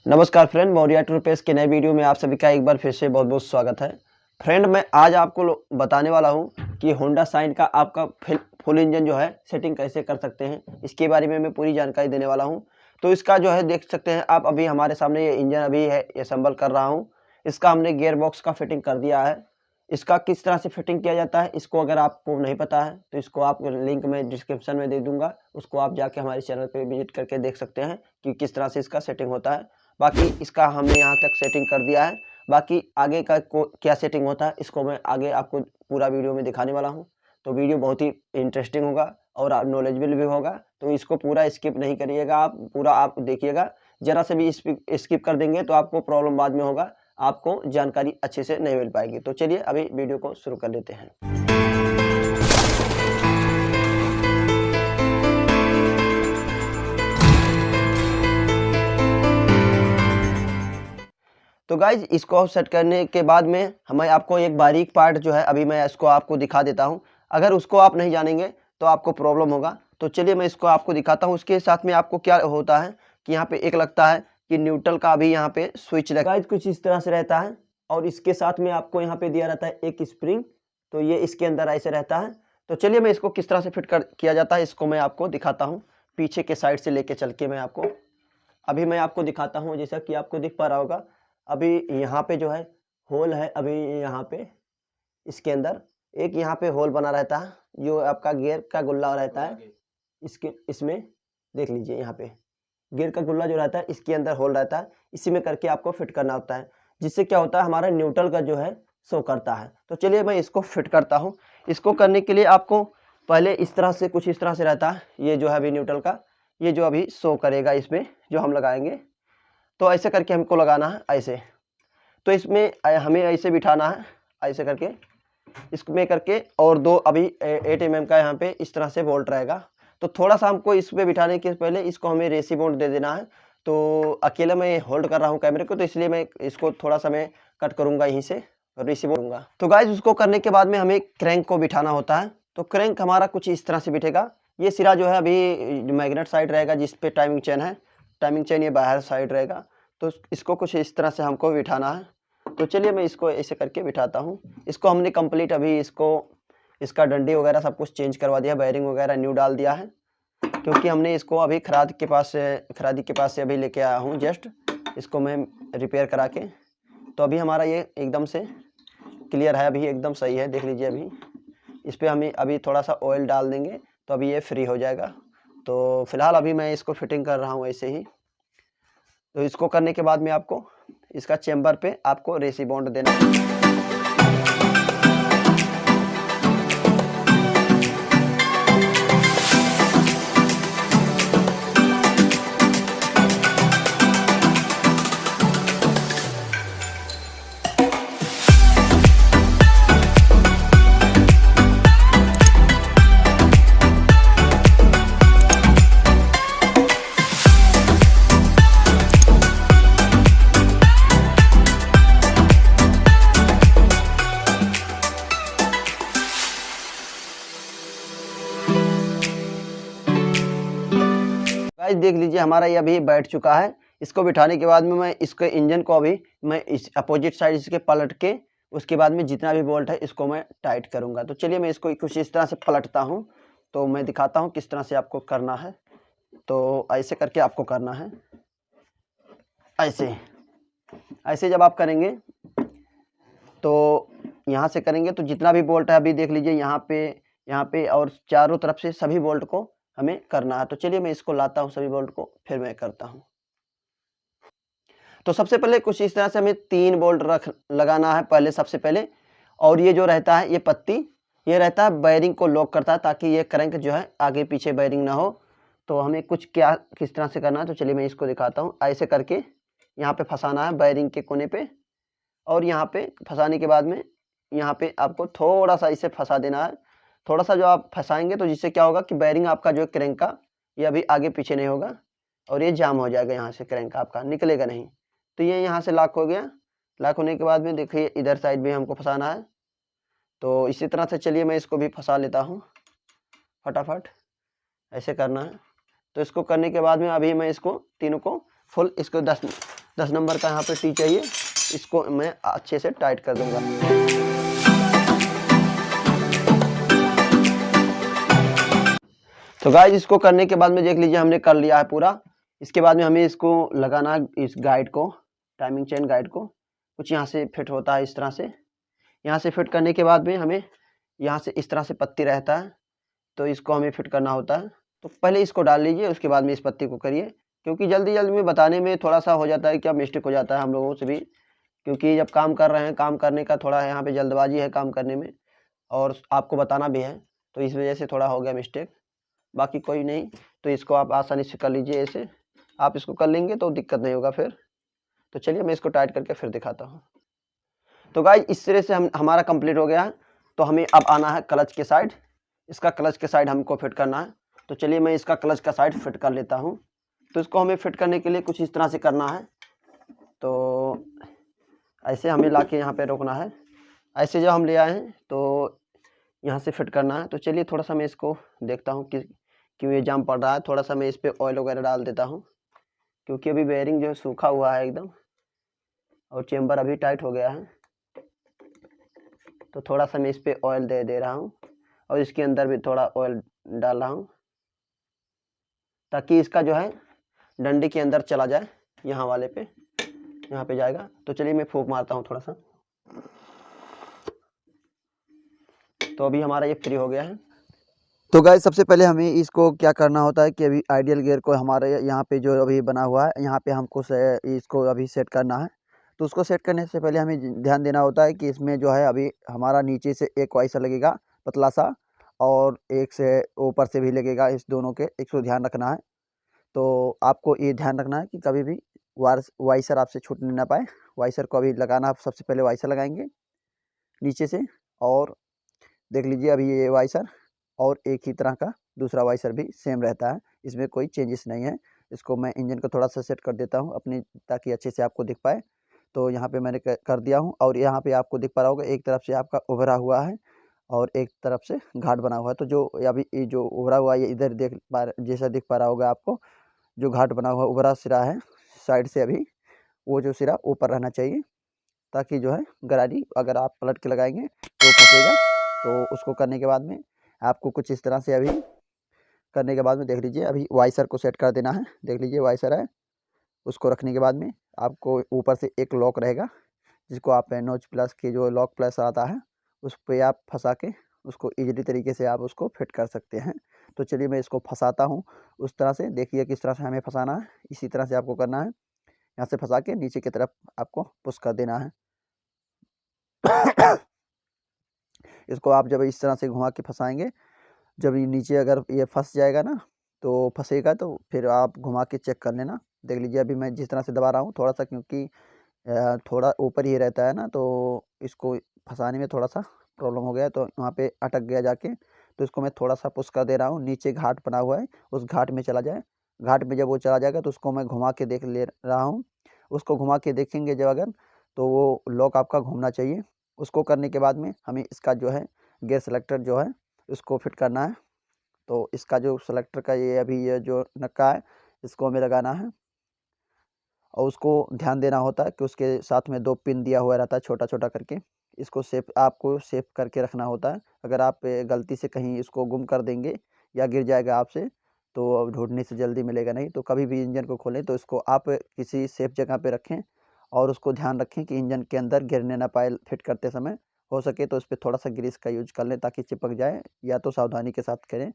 नमस्कार फ्रेंड, मौर्या टूरपेस के नए वीडियो में आप सभी का एक बार फिर से बहुत बहुत स्वागत है। फ्रेंड, मैं आज आपको बताने वाला हूं कि होंडा शाइन का आपका फुल इंजन जो है सेटिंग कैसे कर सकते हैं। इसके बारे में मैं पूरी जानकारी देने वाला हूं। तो इसका जो है देख सकते हैं आप, अभी हमारे सामने ये इंजन अभी है, ये असेंबल कर रहा हूँ। इसका हमने गियर बॉक्स का फिटिंग कर दिया है। इसका किस तरह से फिटिंग किया जाता है, इसको अगर आपको नहीं पता है तो इसको आप लिंक में डिस्क्रिप्शन में दे दूंगा, उसको आप जाके हमारे चैनल पे विजिट करके देख सकते हैं कि किस तरह से इसका सेटिंग होता है। बाकी इसका हमने यहाँ तक सेटिंग कर दिया है। बाकी आगे का क्या सेटिंग होता है इसको मैं आगे आपको पूरा वीडियो में दिखाने वाला हूँ। तो वीडियो बहुत ही इंटरेस्टिंग होगा और नॉलेजेबल भी होगा, तो इसको पूरा स्किप नहीं करिएगा, आप पूरा आप देखिएगा। ज़रा से भी स्किप कर देंगे तो आपको प्रॉब्लम बाद में होगा, आपको जानकारी अच्छे से नहीं मिल पाएगी। तो चलिए अभी वीडियो को शुरू कर लेते हैं। तो गाइज, इसको सेट करने के बाद में हमें आपको एक बारीक पार्ट जो है अभी मैं इसको आपको दिखा देता हूं। अगर उसको आप नहीं जानेंगे तो आपको प्रॉब्लम होगा। तो चलिए मैं इसको आपको दिखाता हूं। उसके साथ में आपको क्या होता है कि यहाँ पे एक लगता है कि न्यूट्रल का भी यहाँ पे स्विच लगा। गाइज, कुछ इस तरह से रहता है और इसके साथ में आपको यहाँ पे दिया रहता है एक स्प्रिंग। तो ये इसके अंदर ऐसे रहता है। तो चलिए मैं इसको किस तरह से फिट किया जाता है इसको मैं आपको दिखाता हूँ। पीछे के साइड से लेके चल के मैं आपको दिखाता हूँ। जैसा कि आपको दिख पा रहा होगा, अभी यहाँ पे जो है होल है। अभी यहाँ पे इसके अंदर एक यहाँ पे होल बना रहता है, जो आपका गियर का गुल्ला रहता है। इसमें देख लीजिए, यहाँ पे गियर का गुल्ला जो रहता है इसके अंदर होल रहता है। इसी में करके आपको फिट करना होता है, जिससे क्या होता है हमारा न्यूट्रल का जो है शो करता है। तो चलिए मैं इसको फिट करता हूँ। इसको करने के लिए आपको पहले इस तरह से कुछ इस तरह से रहता है। ये जो है अभी न्यूट्रल का, ये जो अभी शो करेगा इसमें जो हम लगाएंगे, तो ऐसे करके हमको लगाना है ऐसे। तो इसमें हमें ऐसे बिठाना है, ऐसे करके इसमें करके। और दो अभी 8 mm का यहाँ पे इस तरह से बोल्ट रहेगा। तो थोड़ा सा हमको इस पे बिठाने के पहले इसको हमें रेसी बोल्ट दे देना है। तो अकेला मैं होल्ड कर रहा हूँ कैमरे को, तो इसलिए मैं इसको थोड़ा सा मैं कट करूँगा यहीं से और रेसी बोल्ट दूंगा। तो गाइज, उसको करने के बाद में हमें क्रैंक को बिठाना होता है। तो क्रैंक हमारा कुछ इस तरह से बिठेगा। ये सिरा जो है अभी मैग्नेट साइड रहेगा, जिस पे टाइमिंग चेन है। टाइमिंग चेन ये बाहर साइड रहेगा। तो इसको कुछ इस तरह से हमको बिठाना है। तो चलिए मैं इसको ऐसे करके बिठाता हूँ। इसको हमने कंप्लीट अभी इसका डंडी वगैरह सब कुछ चेंज करवा दिया, वायरिंग वगैरह न्यू डाल दिया है, क्योंकि हमने इसको अभी खरादी के पास से अभी लेके आया हूँ जस्ट, इसको मैं रिपेयर करा के। तो अभी हमारा ये एकदम से क्लियर है, अभी एकदम सही है। देख लीजिए, अभी इस पर हमें अभी थोड़ा सा ऑयल डाल देंगे तो अभी ये फ्री हो जाएगा। तो फिलहाल अभी मैं इसको फिटिंग कर रहा हूँ ऐसे ही। तो इसको करने के बाद में आपको इसका चेम्बर पे आपको रेसी बॉन्ड देना है। गाइस, देख लीजिए हमारा ये अभी बैठ चुका है। इसको बिठाने के बाद में मैं इसके इंजन को अभी मैं इस अपोजिट साइड इसके पलट के, उसके बाद में जितना भी बोल्ट है इसको मैं टाइट करूंगा। तो चलिए मैं इसको कुछ इस तरह से पलटता हूं, तो मैं दिखाता हूं किस तरह से आपको करना है। तो ऐसे करके आपको करना है, ऐसे जब आप करेंगे तो यहाँ से करेंगे तो जितना भी बोल्ट है अभी देख लीजिए यहाँ पे और चारों तरफ से सभी बोल्ट को हमें करना है। तो चलिए मैं इसको लाता हूँ सभी बोल्ट को, फिर मैं करता हूँ। तो सबसे पहले कुछ इस तरह से हमें 3 बोल्ट लगाना है पहले, सबसे पहले। और ये जो रहता है ये पत्ती, ये रहता है बेयरिंग को लॉक करता है, ताकि ये क्रैंक जो है आगे पीछे बेयरिंग ना हो। तो हमें किस तरह से करना है, तो चलिए मैं इसको दिखाता हूँ। ऐसे करके यहाँ पे फंसाना है बेयरिंग के कोने पे, और यहाँ पे फंसाने के बाद में यहाँ पे आपको थोड़ा सा इसे फंसा देना है। थोड़ा सा जो आप फंसाएंगे तो जिससे क्या होगा कि बेयरिंग आपका जो है क्रैंक का, ये अभी आगे पीछे नहीं होगा और ये जाम हो जाएगा, यहाँ से क्रैंक आपका निकलेगा नहीं। तो ये यहाँ से लॉक हो गया। लॉक होने के बाद में देखिए इधर साइड भी हमको फंसाना है। तो इसी तरह से चलिए मैं इसको भी फंसा लेता हूँ फटाफट, ऐसे करना है। तो इसको करने के बाद में अभी मैं इसको तीनों को फुल इसको 10 नंबर का यहाँ पे टी चाहिए, इसको मैं अच्छे से टाइट कर दूंगा। तो गाइस इसको करने के बाद में देख लीजिए हमने कर लिया है पूरा। इसके बाद में हमें इसको लगाना, इस गाइड को, टाइमिंग चेन गाइड को कुछ यहाँ से फिट होता है इस तरह से। यहाँ से फिट करने के बाद में हमें यहाँ से इस तरह से पत्ती रहता है, तो इसको हमें फिट करना होता है। तो पहले इसको डाल लीजिए, उसके बाद में इस पत्ती को करिए, क्योंकि जल्दी जल्दी में बताने में थोड़ा सा हो जाता है, क्या मिस्टेक हो जाता है हम लोगों से भी, क्योंकि जब काम कर रहे हैं, काम करने का थोड़ा यहाँ पे जल्दबाजी है काम करने में, और आपको बताना भी है, तो इस वजह से थोड़ा हो गया मिस्टेक, बाकी कोई नहीं। तो इसको आप आसानी से कर लीजिए, ऐसे आप इसको कर लेंगे तो दिक्कत नहीं होगा फिर। तो चलिए मैं इसको टाइट करके फिर दिखाता हूँ। तो गाइस इस तरह से हमारा कंप्लीट हो गया है। तो हमें अब आना है क्लच के साइड, इसका क्लच के साइड हमको फिट करना है। तो चलिए मैं इसका क्लच का साइड फिट कर लेता हूँ। तो इसको हमें फिट करने के लिए कुछ इस तरह से करना है। तो ऐसे हमें ला के यहाँ पे रोकना है, ऐसे जब हम ले आए हैं तो यहाँ से फिट करना है। तो चलिए थोड़ा सा मैं इसको देखता हूँ कि क्यों ये जाम पड़ रहा है। थोड़ा सा मैं इस पर ऑयल वगैरह डाल देता हूँ, क्योंकि अभी बेयरिंग जो है सूखा हुआ है एकदम, और चेम्बर अभी टाइट हो गया है। तो थोड़ा सा मैं इस पर ऑयल दे रहा हूँ, और इसके अंदर भी थोड़ा ऑयल डाल रहा हूँ, ताकि इसका जो है डंडे के अंदर चला जाए, यहाँ वाले पे, यहाँ पे जाएगा। तो चलिए मैं फूंक मारता हूँ थोड़ा सा। तो अभी हमारा ये फ्री हो गया है। तो गाइस सबसे पहले हमें इसको क्या करना होता है कि अभी आइडियल गियर को हमारे यहाँ पे जो अभी बना हुआ है, यहाँ पे हमको इसको अभी सेट करना है। तो उसको सेट करने से पहले हमें ध्यान देना होता है कि इसमें जो है अभी हमारा नीचे से एक वाइसर लगेगा पतला सा, और एक से ऊपर से भी लगेगा, इस दोनों के इसको ध्यान रखना है। तो आपको ये ध्यान रखना है कि कभी भी वाइसर आपसे छूटने ना पाए। वाइसर को अभी लगाना, आप सबसे पहले वाइसर लगाएंगे नीचे से, और देख लीजिए अभी ये वाइसर और एक ही तरह का दूसरा वाइसर भी सेम रहता है, इसमें कोई चेंजेस नहीं है। इसको मैं इंजन को थोड़ा सा सेट कर देता हूँ अपनी, ताकि अच्छे से आपको दिख पाए। तो यहाँ पे मैंने कर दिया हूँ, और यहाँ पे आपको दिख पा रहा होगा एक तरफ से आपका उभरा हुआ है और एक तरफ से घाट बना हुआ है। तो जो अभी ये जो उभरा हुआ है, ये इधर जैसा दिख पा रहा होगा आपको, जो घाट बना हुआ उभरा सिरा है साइड से, अभी वो जो सिरा ऊपर रहना चाहिए, ताकि जो है गरारी अगर आप पलट के लगाएंगे तो फंसेगा। तो उसको करने के बाद में आपको कुछ इस तरह से अभी करने के बाद में देख लीजिए अभी वाइसर को सेट कर देना है। देख लीजिए वाइसर है, उसको रखने के बाद में आपको ऊपर से एक लॉक रहेगा, जिसको आप नोच प्लस की जो लॉक प्लस आता है उस पर आप फंसा के उसको ईजिली तरीके से आप उसको फिट कर सकते हैं। तो चलिए मैं इसको फंसाता हूँ उस तरह से, देखिए किस तरह से हमें फंसाना है, इसी तरह से आपको करना है। यहाँ से फंसा के नीचे की तरफ आपको पुश कर देना है। इसको आप जब इस तरह से घुमा के फंसाएंगे, जब ये नीचे अगर ये फंस जाएगा ना, तो फंसेगा तो फिर आप घुमा के चेक कर लेना। देख लीजिए अभी मैं जिस तरह से दबा रहा हूँ थोड़ा सा, क्योंकि थोड़ा ऊपर ही रहता है ना, तो इसको फंसाने में थोड़ा सा प्रॉब्लम हो गया, तो वहाँ पे अटक गया जाके। तो इसको मैं थोड़ा सा पुश कर दे रहा हूँ, नीचे घाट बना हुआ है उस घाट में चला जाए। घाट में जब वो चला जाएगा तो उसको मैं घुमा के देख ले रहा हूँ। उसको घुमा के देखेंगे जब अगर, तो वो लॉक आपका घूमना चाहिए। उसको करने के बाद में हमें इसका जो है गियर सेलेक्टर जो है उसको फिट करना है। तो इसका जो सेलेक्टर का ये अभी ये जो नक्का है, इसको हमें लगाना है, और उसको ध्यान देना होता है कि उसके साथ में 2 पिन दिया हुआ रहता है छोटा छोटा करके। इसको आपको सेफ करके रखना होता है। अगर आप गलती से कहीं इसको गुम कर देंगे या गिर जाएगा आपसे, तो ढूंढने से जल्दी मिलेगा नहीं। तो कभी भी इंजन को खोलें तो इसको आप किसी सेफ जगह पे रखें, और उसको ध्यान रखें कि इंजन के अंदर गिरने ना पाए फिट करते समय। हो सके तो इस पर थोड़ा सा ग्रीस का यूज कर लें ताकि चिपक जाए, या तो सावधानी के साथ करें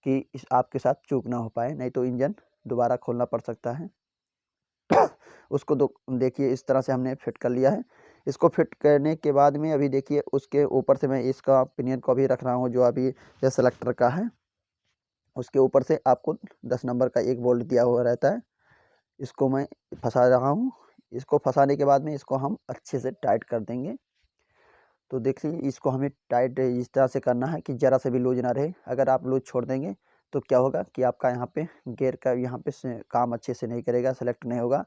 कि आपके साथ चूक ना हो पाए, नहीं तो इंजन दोबारा खोलना पड़ सकता है। उसको देखिए इस तरह से हमने फिट कर लिया है। इसको फिट करने के बाद में अभी देखिए उसके ऊपर से मैं इसका पिनियन को अभी रख रहा हूँ, जो अभी ये सेलेक्टर का है, उसके ऊपर से आपको 10 नंबर का एक बोल्ट दिया हुआ रहता है। इसको मैं फंसा रहा हूँ। इसको फंसाने के बाद में इसको हम अच्छे से टाइट कर देंगे। तो देखिए इसको हमें टाइट इस तरह से करना है कि ज़रा से भी लूज ना रहे। अगर आप लूज छोड़ देंगे तो क्या होगा कि आपका यहाँ पे गियर का यहाँ पे काम अच्छे से नहीं करेगा, सेलेक्ट नहीं होगा,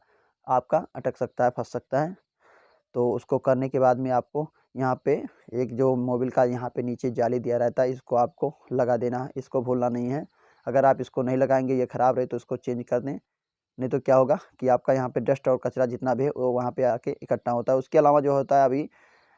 आपका अटक सकता है, फंस सकता है। तो उसको करने के बाद में आपको यहाँ पे एक जो मोबिल का यहाँ पे नीचे जाली दिया रहता है, इसको आपको लगा देना है, इसको भूलना नहीं है। अगर आप इसको नहीं लगाएंगे, ये ख़राब रहे, तो इसको चेंज कर दें। नहीं तो क्या होगा कि आपका यहाँ पे डस्ट और कचरा जितना भी है वो वहाँ पे आके इकट्ठा होता है। उसके अलावा जो होता है अभी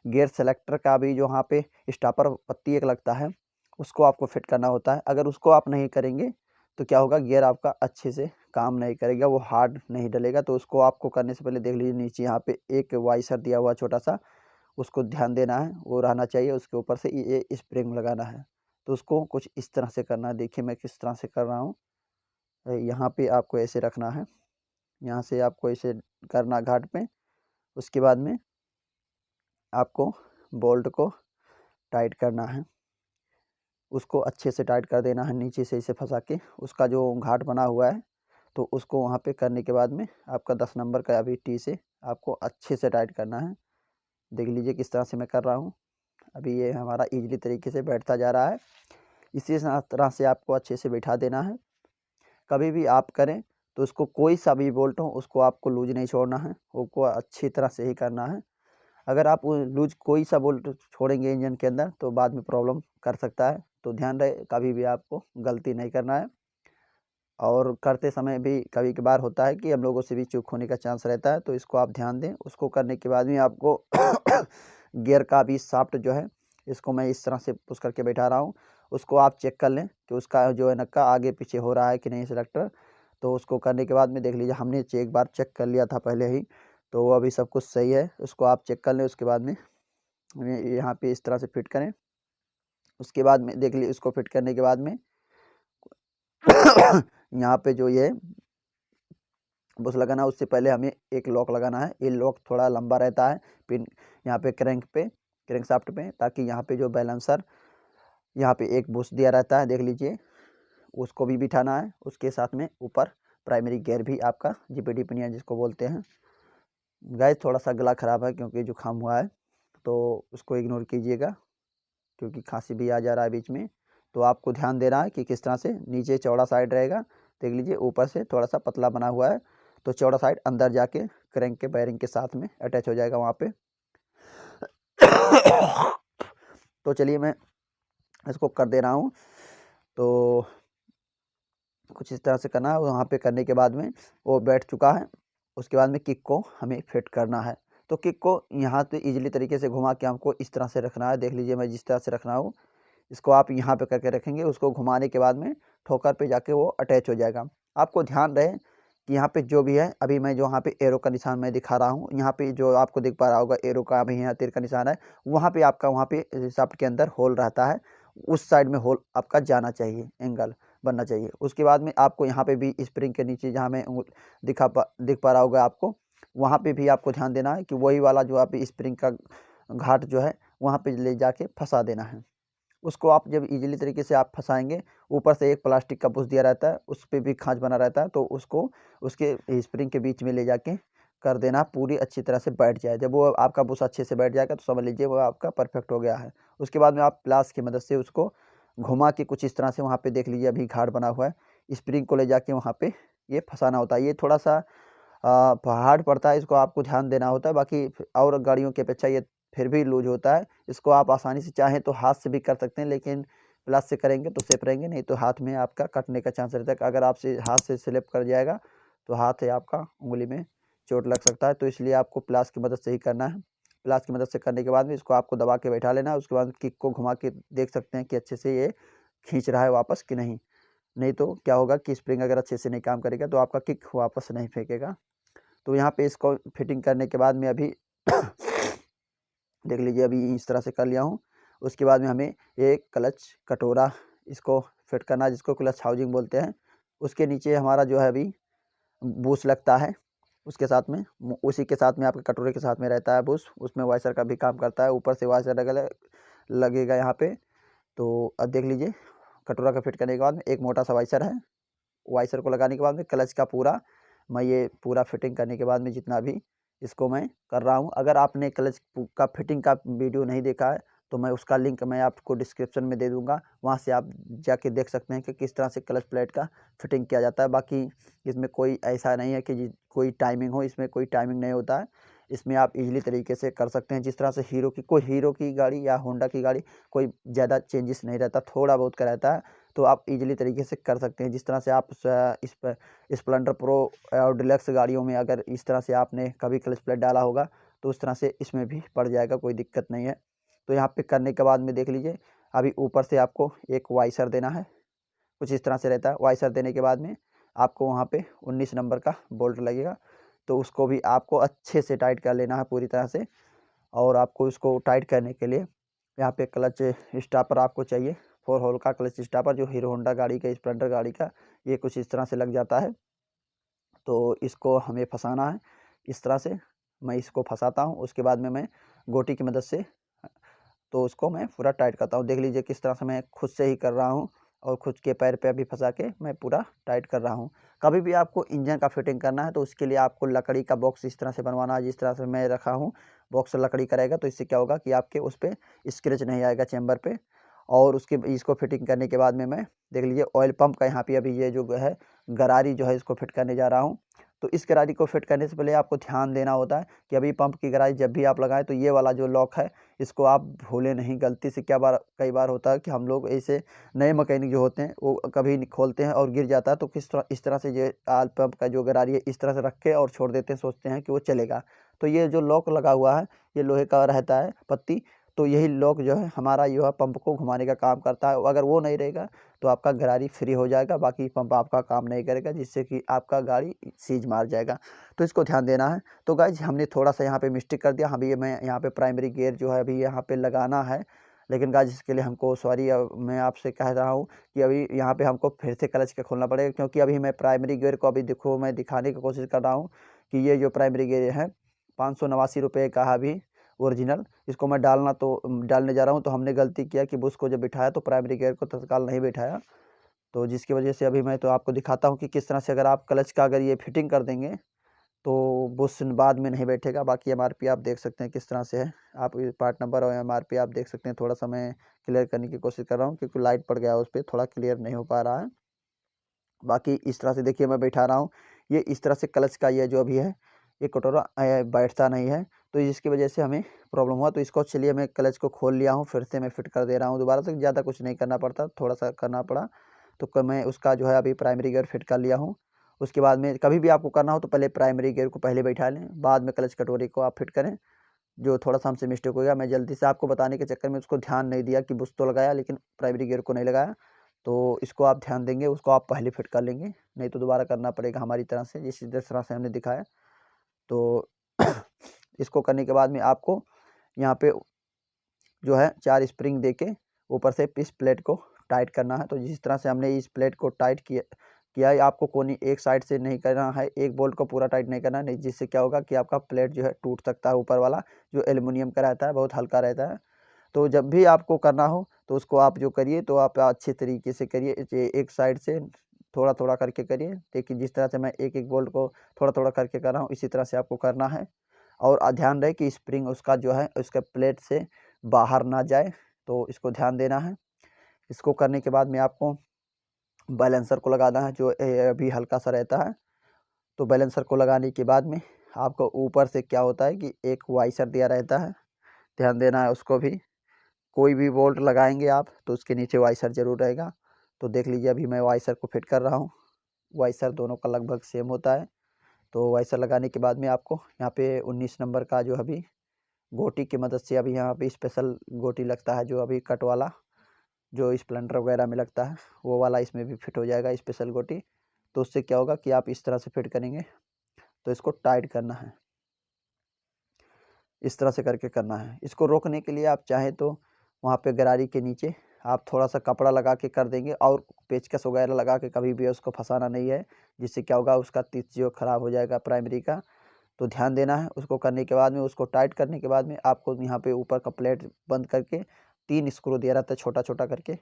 गियर सेलेक्टर का भी जो वहाँ पे स्टॉपर पत्ती एक लगता है, उसको आपको फिट करना होता है। अगर उसको आप नहीं करेंगे तो क्या होगा, गियर आपका अच्छे से काम नहीं करेगा, वो हार्ड नहीं डलेगा। तो उसको आपको करने से पहले देख लीजिए नीचे यहाँ पे एक वाइसर दिया हुआ छोटा सा, उसको ध्यान देना है, वो रहना चाहिए। उसके ऊपर से ये स्प्रिंग लगाना है। तो उसको कुछ इस तरह से करना है। देखिए मैं किस तरह से कर रहा हूँ। यहाँ पे आपको ऐसे रखना है, यहाँ से आपको ऐसे करना घाट पे। उसके बाद में आपको बोल्ट को टाइट करना है, उसको अच्छे से टाइट कर देना है नीचे से इसे फंसा के। उसका जो घाट बना हुआ है तो उसको वहाँ पे करने के बाद में आपका 10 नंबर का अभी टी से आपको अच्छे से टाइट करना है। देख लीजिए किस तरह से मैं कर रहा हूँ। अभी ये हमारा ईजिली तरीके से बैठता जा रहा है। इसी तरह से आपको अच्छे से बैठा देना है। कभी भी आप करें तो उसको कोई सा भी बोल्ट हो उसको आपको लूज नहीं छोड़ना है, उसको अच्छी तरह से ही करना है। अगर आप लूज कोई सा बोल्ट छोड़ेंगे इंजन के अंदर तो बाद में प्रॉब्लम कर सकता है। तो ध्यान रहे कभी भी आपको गलती नहीं करना है। और करते समय भी कभी कभार होता है कि हम लोगों से भी चूक होने का चांस रहता है, तो इसको आप ध्यान दें। उसको करने के बाद में आपको गियर का भी शाफ्ट जो है, इसको मैं इस तरह से पुश करके बैठा रहा हूँ। उसको आप चेक कर लें कि उसका जो है नक्का आगे पीछे हो रहा है कि नहीं सेलेक्टर। तो उसको करने के बाद में देख लीजिए हमने एक बार चेक कर लिया था पहले ही, तो वो अभी सब कुछ सही है। उसको आप चेक कर लें। उसके बाद में यहाँ पे इस तरह से फिट करें। उसके बाद में देख लीजिए उसको फिट करने के बाद में यहाँ पे जो ये बुश लगाना है उससे पहले हमें एक लॉक लगाना है। ये लॉक थोड़ा लंबा रहता है पिन यहाँ पे क्रैंक शाफ्ट पे, ताकि यहाँ पे जो बैलेंसर यहाँ पे एक बुश दिया रहता है, देख लीजिए उसको भी बिठाना है। उसके साथ में ऊपर प्राइमरी गियर भी आपका जीपीडी पिनिया जिसको बोलते हैं। गाइस थोड़ा सा गला ख़राब है क्योंकि जुकाम हुआ है, तो उसको इग्नोर कीजिएगा क्योंकि खांसी भी आ जा रहा है बीच में। तो आपको ध्यान देना है कि किस तरह से नीचे चौड़ा साइड रहेगा, देख लीजिए ऊपर से थोड़ा सा पतला बना हुआ है, तो चौड़ा साइड अंदर जाके क्रैंक के बेयरिंग के साथ में अटैच हो जाएगा वहाँ पे। तो चलिए मैं इसको कर दे रहा हूँ। तो कुछ इस तरह से करना है। वहाँ पे करने के बाद में वो बैठ चुका है। उसके बाद में किक को हमें फिट करना है। तो किक को यहाँ से ईजिली तरीके से घुमा के हमको इस तरह से रखना है। देख लीजिए मैं जिस तरह से रख रहा हूँ, इसको आप यहाँ पे करके रखेंगे। उसको घुमाने के बाद में ठोकर पे जाके वो अटैच हो जाएगा। आपको ध्यान रहे कि यहाँ पे जो भी है, अभी मैं जो यहाँ पे एरो का निशान मैं दिखा रहा हूँ, यहाँ पे जो आपको दिख पा रहा होगा एरो का, अभी यहाँ तीर का निशान है, वहाँ पे आपका वहाँ पे शाफ्ट के अंदर होल रहता है। उस साइड में होल आपका जाना चाहिए, एंगल बनना चाहिए। उसके बाद में आपको यहाँ पे भी स्प्रिंग के नीचे जहाँ मैं दिख पा रहा होगा आपको, वहाँ पे भी आपको ध्यान देना है कि वही वाला जो आप स्प्रिंग का घाट जो है वहाँ पे ले जाके फंसा देना है। उसको आप जब इजीली तरीके से आप फंसाएंगे, ऊपर से एक प्लास्टिक का बुश दिया रहता है, उस पे भी खांच बना रहता है, तो उसको उसके स्प्रिंग के बीच में ले जाके कर देना, पूरी अच्छी तरह से बैठ जाए। जब वो आपका बुश अच्छे से बैठ जाएगा तो समझ लीजिए वो आपका परफेक्ट हो गया है। उसके बाद में आप प्लास की मदद से उसको घुमा के कुछ इस तरह से वहाँ पे देख लीजिए अभी घाट बना हुआ है, स्प्रिंग को ले जाके वहाँ पे ये फंसाना होता है। ये थोड़ा सा हार्ड पड़ता है, इसको आपको ध्यान देना होता है। बाकी और गाड़ियों की अपेक्षा ये फिर भी लूज होता है। इसको आप आसानी से चाहें तो हाथ से भी कर सकते हैं, लेकिन प्लास से करेंगे तो सेफ रहेंगे, नहीं तो हाथ में आपका कटने का चांस रहता है। अगर आपसे हाथ से स्लिप कर जाएगा तो हाथ है आपका उंगली में चोट लग सकता है। तो इसलिए आपको प्लास की मदद से ही करना है। प्लास की मदद से करने के बाद में इसको आपको दबा के बैठा लेना है। उसके बाद किक को घुमा के देख सकते हैं कि अच्छे से ये खींच रहा है वापस कि नहीं। नहीं तो क्या होगा कि स्प्रिंग अगर अच्छे से नहीं काम करेगा तो आपका किक वापस नहीं फेंकेगा। तो यहाँ पे इसको फिटिंग करने के बाद में अभी देख लीजिए अभी इस तरह से कर लिया हूँ। उसके बाद में हमें एक क्लच कटोरा इसको फिट करना है, जिसको क्लच हाउजिंग बोलते हैं। उसके नीचे हमारा जो है अभी बूश लगता है, उसके साथ में उसी के साथ में आपके कटोरे के साथ में रहता है बूश, उसमें वाइसर का भी काम करता है। ऊपर से वाइसर लगेगा यहाँ पे। तो अब देख लीजिए कटोरा का फिट करने के बाद में एक मोटा सा वाइसर है। वाइसर को लगाने के बाद में क्लच का पूरा मैं ये पूरा फिटिंग करने के बाद में जितना भी इसको मैं कर रहा हूँ। अगर आपने क्लच का फिटिंग का वीडियो नहीं देखा है तो मैं उसका लिंक मैं आपको डिस्क्रिप्शन में दे दूँगा, वहाँ से आप जाके देख सकते हैं कि किस तरह से क्लच प्लेट का फिटिंग किया जाता है। बाकी इसमें कोई ऐसा नहीं है कि कोई टाइमिंग हो, इसमें कोई टाइमिंग नहीं होता है। इसमें आप इजीली तरीके से कर सकते हैं। जिस तरह से हीरो की गाड़ी या होंडा की गाड़ी कोई ज़्यादा चेंजेस नहीं रहता, थोड़ा बहुत का रहता है। तो आप इजीली तरीके से कर सकते हैं। जिस तरह से आप इस पर स्प्लेंडर प्रो और डिलक्स गाड़ियों में अगर इस तरह से आपने कभी क्लच प्लेट डाला होगा तो उस तरह से इसमें भी पड़ जाएगा, कोई दिक्कत नहीं है। तो यहाँ पे करने के बाद में देख लीजिए, अभी ऊपर से आपको एक वाइसर देना है, कुछ इस तरह से रहता है। वाइसर देने के बाद में आपको वहाँ पे 19 नंबर का बोल्ट लगेगा, तो उसको भी आपको अच्छे से टाइट कर लेना है पूरी तरह से। और आपको इसको टाइट करने के लिए यहाँ पे क्लच स्टॉपर आपको चाहिए, 4 होल का क्लच स्टॉपर, जो हीरो होंडा गाड़ी का, स्प्लेंडर गाड़ी का, ये कुछ इस तरह से लग जाता है। तो इसको हमें फंसाना है इस तरह से। मैं इसको फंसाता हूँ, उसके बाद में मैं गोटी की मदद से तो उसको मैं पूरा टाइट करता हूँ। देख लीजिए किस तरह से मैं खुद से ही कर रहा हूँ और खुद के पैर पे अभी फंसा के मैं पूरा टाइट कर रहा हूँ। कभी भी आपको इंजन का फिटिंग करना है तो उसके लिए आपको लकड़ी का बॉक्स इस तरह से बनवाना है, जिस तरह से मैं रखा हूँ। बॉक्स लकड़ी का रहेगा, तो इससे क्या होगा कि आपके उस पर स्क्रैच नहीं आएगा चैम्बर पे। और उसके इसको फिटिंग करने के बाद में मैं देख लीजिए ऑयल पंप का यहाँ पे अभी ये जो है गरारी जो है इसको फिट करने जा रहा हूँ। तो इस गरारी को फिट करने से पहले आपको ध्यान देना होता है कि अभी पंप की गरारी जब भी आप लगाएं तो ये वाला जो लॉक है इसको आप भूलें नहीं। गलती से कई बार होता है कि हम लोग ऐसे नए मैकेनिक जो होते हैं वो कभी खोलते हैं और गिर जाता है, तो इस तरह से ये आल पंप का जो गरारी है इस तरह से रख के और छोड़ देते हैं, सोचते हैं कि वो चलेगा। तो ये जो लॉक लगा हुआ है ये लोहे का रहता है पत्ती, तो यही लॉक जो है हमारा जो है पंप को घुमाने का काम करता है। अगर वो नहीं रहेगा तो आपका गरारी फ्री हो जाएगा, बाकी पंप आपका काम नहीं करेगा, जिससे कि आपका गाड़ी सीज मार जाएगा। तो इसको ध्यान देना है। तो गाइज हमने थोड़ा सा यहाँ पे मिस्टेक कर दिया, अभी मैं यहाँ पे प्राइमरी गियर जो है अभी यहाँ पे लगाना है, लेकिन गाइज इसके लिए हमको सॉरी मैं आपसे कह रहा हूँ कि अभी यहाँ पे हमको फिर से क्लच का खोलना पड़ेगा, क्योंकि अभी मैं प्राइमरी गियर को अभी देखो मैं दिखाने की कोशिश कर रहा हूँ कि ये जो प्राइमरी गियर है 589 रुपये का है अभी ओरिजिनल। इसको मैं डालने जा रहा हूँ, तो हमने गलती किया कि बुश को जब बिठाया तो प्राइमरी गियर को तत्काल नहीं बिठाया, तो जिसकी वजह से अभी मैं तो आपको दिखाता हूँ कि किस तरह से अगर आप क्लच का अगर ये फिटिंग कर देंगे तो बुश बाद में नहीं बैठेगा। बाकी एमआरपी आप देख सकते हैं किस तरह से है, आप पार्ट नंबर और एमआरपी आप देख सकते हैं। थोड़ा सा मैं क्लियर करने की कोशिश कर रहा हूँ क्योंकि लाइट पड़ गया उस पर, थोड़ा क्लियर नहीं हो पा रहा है। बाकी इस तरह से देखिए मैं बैठा रहा हूँ, ये इस तरह से क्लच का ये जो भी है ये कटोरा बैठता नहीं है, तो जिसकी वजह से हमें प्रॉब्लम हुआ। तो इसको चलिए मैं क्लच को खोल लिया हूँ, फिर से मैं फिट कर दे रहा हूँ दोबारा से। ज़्यादा कुछ नहीं करना पड़ता, थोड़ा सा करना पड़ा। तो मैं उसका जो है अभी प्राइमरी गियर फिट कर लिया हूँ। उसके बाद में कभी भी आपको करना हो तो पहले प्राइमरी गियर को पहले बैठा लें, बाद में क्लच कटोरी को आप फिट करें। जो थोड़ा सा हमसे मिस्टेक हो गया, मैं जल्दी से आपको बताने के चक्कर में उसको ध्यान नहीं दिया कि बुश तो लगाया लेकिन प्राइमरी गियर को नहीं लगाया। तो इसको आप ध्यान देंगे, उसको आप पहले फिट कर लेंगे, नहीं तो दोबारा करना पड़ेगा हमारी तरह से, जिस तरह से हमने दिखाया। तो इसको करने के बाद में आपको यहाँ पे जो है 4 स्प्रिंग देके ऊपर से इस प्लेट को टाइट करना है। तो जिस तरह से हमने इस प्लेट को टाइट किया है, आपको कोनी एक साइड से नहीं करना है, एक बोल्ट को पूरा टाइट नहीं करना है, नहीं, जिससे क्या होगा कि आपका प्लेट जो है टूट सकता है। ऊपर वाला जो एल्युमिनियम का रहता है बहुत हल्का रहता है। तो जब भी आपको करना हो तो उसको आप जो करिए तो आप अच्छे तरीके से करिए, एक साइड से थोड़ा थोड़ा करके करिए। देखिए जिस तरह से मैं एक एक बोल्ट को थोड़ा थोड़ा करके कर रहा हूँ, इसी तरह से आपको करना है। और ध्यान रहे कि स्प्रिंग उसका जो है उसका प्लेट से बाहर ना जाए, तो इसको ध्यान देना है। इसको करने के बाद में आपको बैलेंसर को लगाना है, जो अभी हल्का सा रहता है। तो बैलेंसर को लगाने के बाद में आपको ऊपर से क्या होता है कि एक वाइसर दिया रहता है, ध्यान देना है उसको भी। कोई भी बोल्ट लगाएंगे आप तो उसके नीचे वाइसर ज़रूर रहेगा। तो देख लीजिए अभी मैं वाइसर को फिट कर रहा हूँ, वाइसर दोनों का लगभग सेम होता है। तो वाइसर लगाने के बाद में आपको यहाँ पे 19 नंबर का जो अभी गोटी की मदद से अभी यहाँ पे स्पेशल गोटी लगता है, जो अभी कट वाला जो स्प्लेंडर वगैरह में लगता है वो वाला इसमें भी फिट हो जाएगा स्पेशल गोटी। तो उससे क्या होगा कि आप इस तरह से फिट करेंगे तो इसको टाइट करना है, इस तरह से करके करना है। इसको रोकने के लिए आप चाहें तो वहाँ पे गरारी के नीचे आप थोड़ा सा कपड़ा लगा के कर देंगे, और पेचकस वगैरह लगा के कभी भी उसको फंसाना नहीं है, जिससे क्या होगा उसका तीस जो ख़राब हो जाएगा प्राइमरी का। तो ध्यान देना है। उसको करने के बाद में उसको टाइट करने के बाद में आपको यहाँ पे ऊपर का प्लेट बंद करके 3 स्क्रू दिया रहता है छोटा छोटा करके,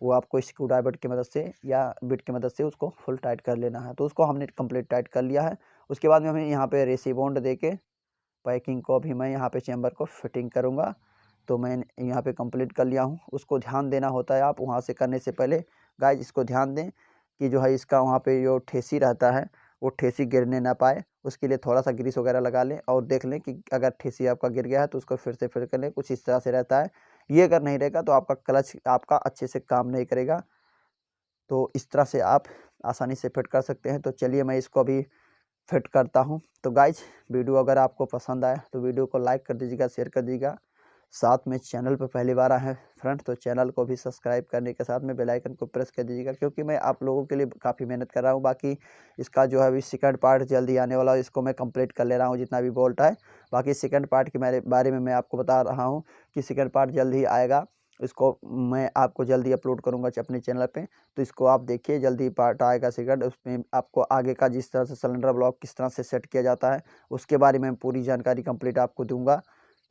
वो आपको स्क्रू ड्राइवर की मदद से या बिट की मदद से उसको फुल टाइट कर लेना है। तो उसको हमने कंप्लीट टाइट कर लिया है। उसके बाद में हमें यहाँ पे रेसी बॉन्ड दे के पैकिंग को अभी मैं यहाँ पे चैम्बर को फिटिंग करूँगा। तो मैं यहाँ पे कंप्लीट कर लिया हूँ। उसको ध्यान देना होता है, आप वहाँ से करने से पहले गाइज इसको ध्यान दें कि जो है इसका वहाँ पे जो ठेसी रहता है वो ठेसी गिरने ना पाए, उसके लिए थोड़ा सा ग्रीस वगैरह लगा लें और देख लें कि अगर ठेसी आपका गिर गया है तो उसको फिर से फिट कर लें, कुछ इस तरह से रहता है। ये अगर नहीं रहेगा तो आपका क्लच आपका अच्छे से काम नहीं करेगा। तो इस तरह से आप आसानी से फिट कर सकते हैं। तो चलिए मैं इसको अभी फिट करता हूँ। तो गाइज वीडियो अगर आपको पसंद आए तो वीडियो को लाइक कर दीजिएगा, शेयर कर दीजिएगा। साथ में चैनल पर पहली बार आए हैं फ्रेंड तो चैनल को भी सब्सक्राइब करने के साथ में बेल आइकन को प्रेस कर दीजिएगा, क्योंकि मैं आप लोगों के लिए काफ़ी मेहनत कर रहा हूँ। बाकी इसका जो है अभी सेकंड पार्ट जल्दी आने वाला है, इसको मैं कंप्लीट कर ले रहा हूँ जितना भी बोल्ट है। बाकी सेकंड पार्ट के बारे में मैं आपको बता रहा हूँ कि सेकंड पार्ट जल्द ही आएगा। इसको मैं आपको जल्दी अपलोड करूँगा अपने चैनल पे, तो इसको आप देखिए, जल्दी पार्ट आएगा सेकंड। उसमें आपको आगे का जिस तरह से सिलेंडर ब्लॉक किस तरह से सेट किया जाता है उसके बारे में पूरी जानकारी कंप्लीट आपको दूंगा।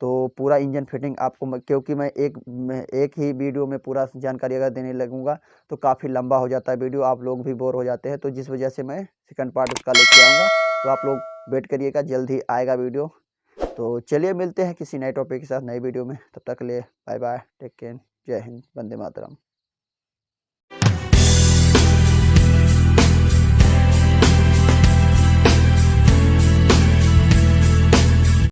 तो पूरा इंजन फिटिंग आपको क्योंकि मैं एक ही वीडियो में पूरा जानकारी अगर देने लगूंगा तो काफ़ी लंबा हो जाता है वीडियो, आप लोग भी बोर हो जाते हैं। तो जिस वजह से मैं सेकंड पार्ट उसका लेके आऊँगा, तो आप लोग वेट करिएगा, जल्द ही आएगा वीडियो। तो चलिए मिलते हैं किसी नए टॉपिक के साथ नई वीडियो में, तब तक के लिए बाय बाय, टेक केयर, जय हिंद, वंदे मातरम।